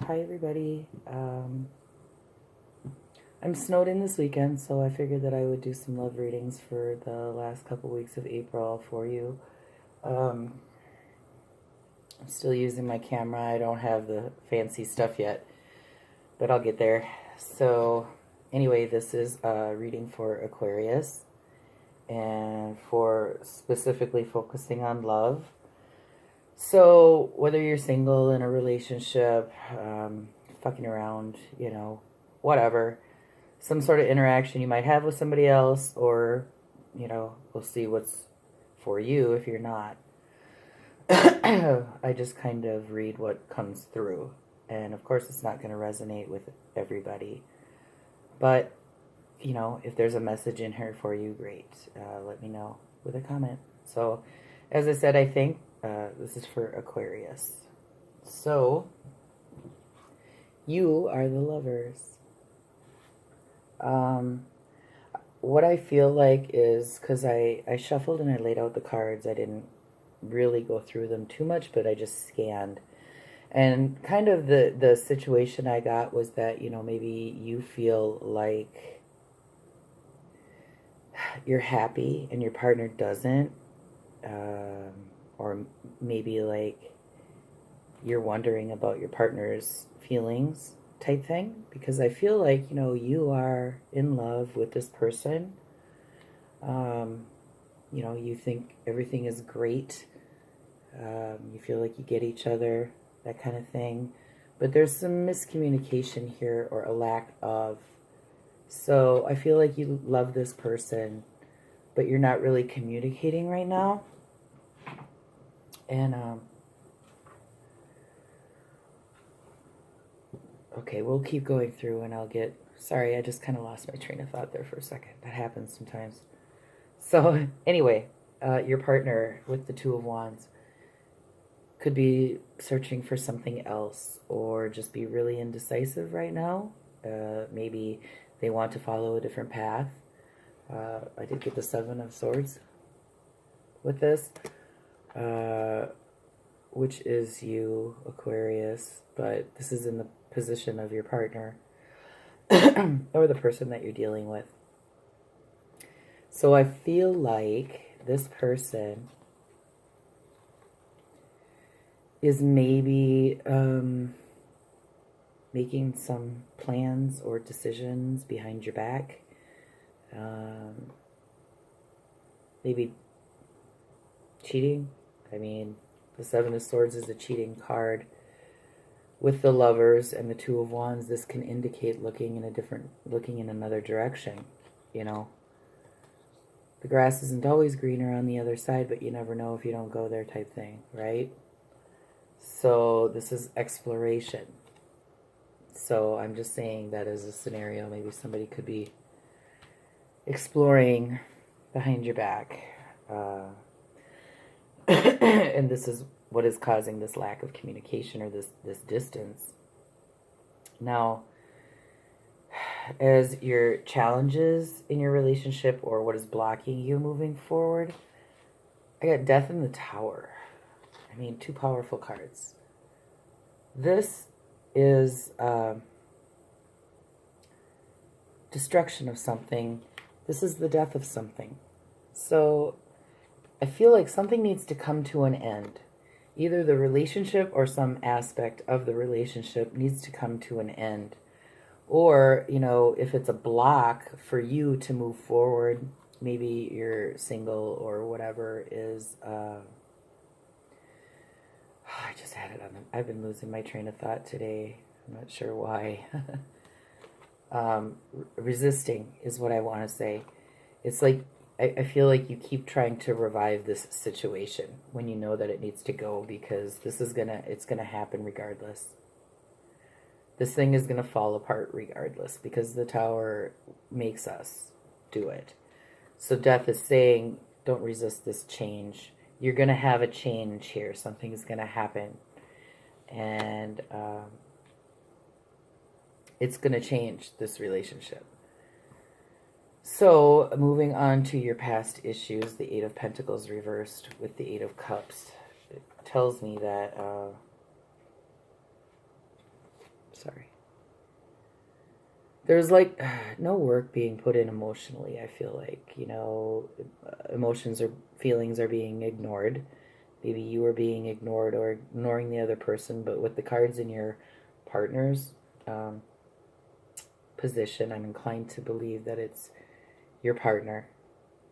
Hi everybody. I'm snowed in this weekend, so I figured that I would do some love readings for the last couple weeks of April for you. Um, I'm still using my camera. I don't have the fancy stuff yet, but I'll get there. So anyway, this is a reading for Aquarius and for specifically focusing on love. So whether you're single, in a relationship, fucking around, whatever, some sort of interaction you might have with somebody else, or, we'll see what's for you if you're not. I just kind of read what comes through. And of course, it's not going to resonate with everybody. But, if there's a message in here for you, great. Let me know with a comment. So, as I said, I think this is for Aquarius. So, you are the lovers. What I feel like is, because I shuffled and I laid out the cards, I didn't really go through them too much, but I just scanned. And kind of the situation I got was that, maybe you feel like you're happy and your partner doesn't. Or maybe like you're wondering about your partner's feelings type thing, because I feel like, you are in love with this person. You think everything is great. You feel like you get each other, that kind of thing. But there's some miscommunication here, or a lack of. So I feel like you love this person, but you're not really communicating right now. And, okay, we'll keep going through and I'll get, sorry, I just kind of lost my train of thought there for a second. That happens sometimes. So, anyway, your partner with the Two of Wands could be searching for something else, or just be really indecisive right now. Maybe they want to follow a different path. I did get the Seven of Swords with this. Which is you, Aquarius, but this is in the position of your partner or the person that you're dealing with. So I feel like this person is maybe making some plans or decisions behind your back. Maybe cheating. I mean, the Seven of Swords is a cheating card. With the Lovers and the Two of Wands, this can indicate looking in another direction. The grass isn't always greener on the other side, but you never know if you don't go there type thing, right? So this is exploration. So I'm just saying that as a scenario, maybe somebody could be exploring behind your back. And this is what is causing this lack of communication, or this distance. Now, as your challenges in your relationship, or what is blocking you moving forward, I got Death in the Tower. I mean, two powerful cards. This is destruction of something. This is the death of something. So I feel like something needs to come to an end. Either the relationship or some aspect of the relationship needs to come to an end. Or, if it's a block for you to move forward, maybe you're single or whatever is... I just had it on them. I've been losing my train of thought today. I'm not sure why. Resisting is what I want to say. It's like, I feel like you keep trying to revive this situation when you know that it needs to go, because it's gonna happen regardless. This thing is gonna fall apart regardless, because the Tower makes us do it. So Death is saying, don't resist this change. You're gonna have a change here. Something is gonna happen, and it's gonna change this relationship. So, moving on to your past issues, the Eight of Pentacles reversed with the Eight of Cups. It tells me that sorry. There's like no work being put in emotionally, I feel like. Emotions or feelings are being ignored. Maybe you are being ignored or ignoring the other person, but with the cards in your partner's um, position, I'm inclined to believe that it's your partner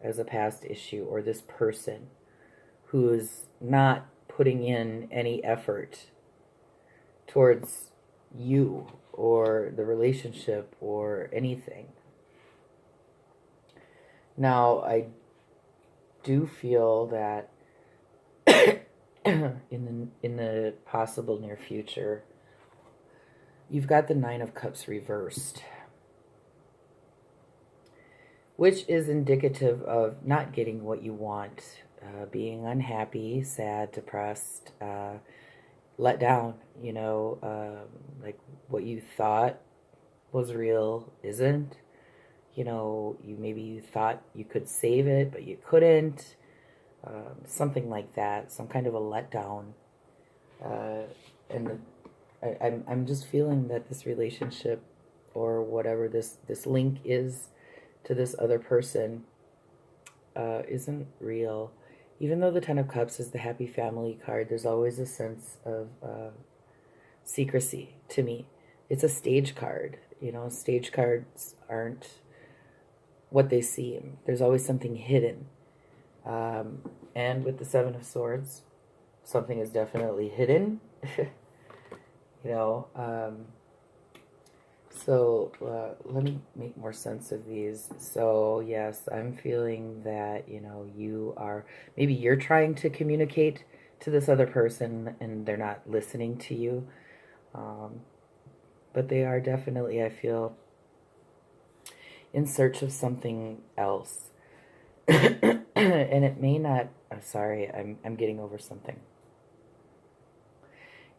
as a past issue, or this person who is not putting in any effort towards you or the relationship or anything. Now, I do feel that in the possible near future, you've got the Nine of Cups reversed, which is indicative of not getting what you want, being unhappy, sad, depressed, let down, like what you thought was real isn't. Maybe you thought you could save it, but you couldn't. Something like that, some kind of a letdown. And I'm just feeling that this relationship or whatever this link is to this other person isn't real. Even though the Ten of Cups is the happy family card, there's always a sense of secrecy to me. It's a stage card. Stage cards aren't what they seem. There's always something hidden. And with the Seven of Swords, something is definitely hidden. So let me make more sense of these. So yes, I'm feeling that, maybe you're trying to communicate to this other person and they're not listening to you. But they are definitely, I feel, in search of something else. And it may not, sorry, I'm getting over something.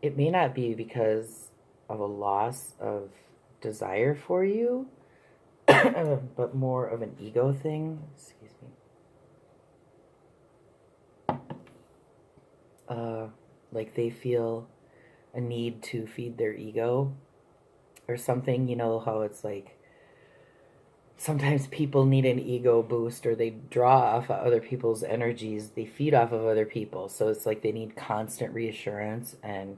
It may not be because of a loss of desire for you, but more of an ego thing. Excuse me. Like they feel a need to feed their ego or something. You know how it's like sometimes people need an ego boost, or they draw off of other people's energies. They feed off of other people. So it's like they need constant reassurance and,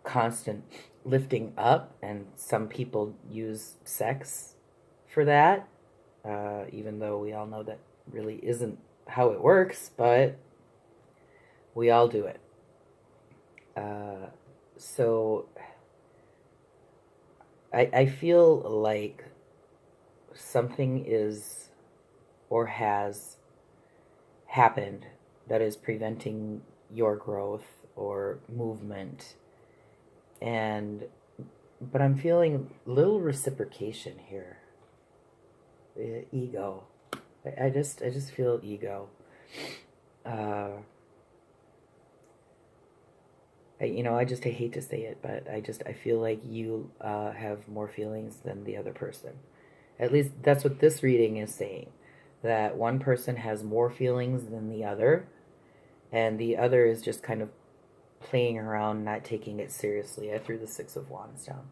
constant lifting up. And some people use sex for that, even though we all know that really isn't how it works, but we all do it. So I feel like something is or has happened that is preventing your growth or movement, but I'm feeling little reciprocation here. Ego. I just feel ego. I hate to say it, but I feel like you have more feelings than the other person. At least that's what this reading is saying, that one person has more feelings than the other, and the other is just kind of playing around, not taking it seriously. I threw the Six of Wands down.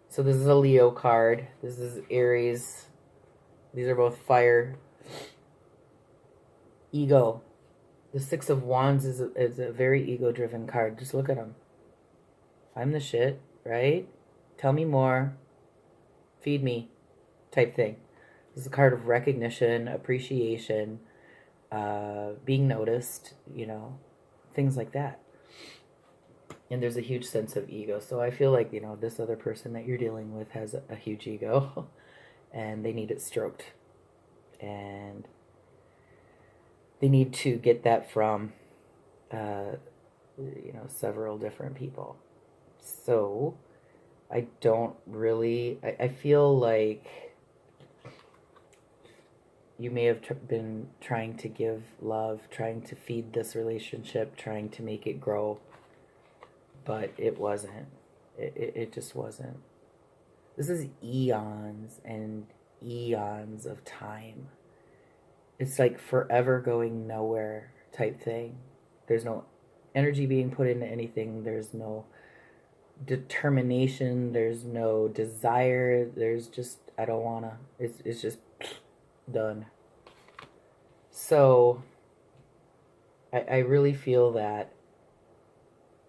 So this is a Leo card. This is Aries. These are both fire. Ego. The Six of Wands is a very ego-driven card. Just look at them. I'm the shit, right? Tell me more. Feed me, type thing. This is a card of recognition, appreciation, being noticed, things like that. And there's a huge sense of ego. So I feel like, this other person that you're dealing with has a huge ego and they need it stroked. And they need to get that from, several different people. So I don't really, I feel like you may have been trying to give love, trying to feed this relationship, trying to make it grow, but it wasn't. It just wasn't. This is eons and eons of time. It's like forever going nowhere type thing. There's no energy being put into anything. There's no determination, there's no desire, there's just, I don't wanna. It's just done. So I really feel that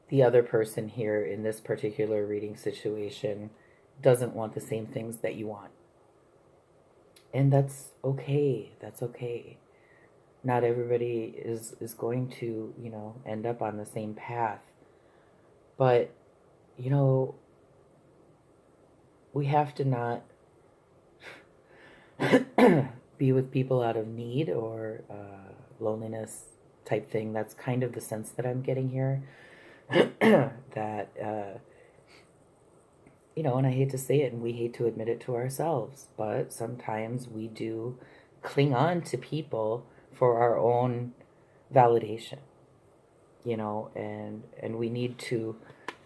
the other person here in this particular reading situation doesn't want the same things that you want. And that's okay. That's okay. Not everybody is going to, end up on the same path. But, you know, we have to not be with people out of need or loneliness type thing. That's kind of the sense that I'm getting here. That, and I hate to say it and we hate to admit it to ourselves, but sometimes we do cling on to people for our own validation, and we need to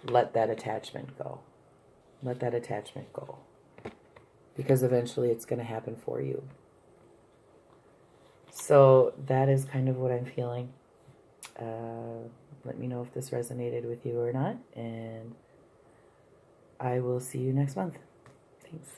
let that attachment go. Let that attachment go. Because eventually it's going to happen for you. So that is kind of what I'm feeling. Let me know if this resonated with you or not. And I will see you next month. Thanks.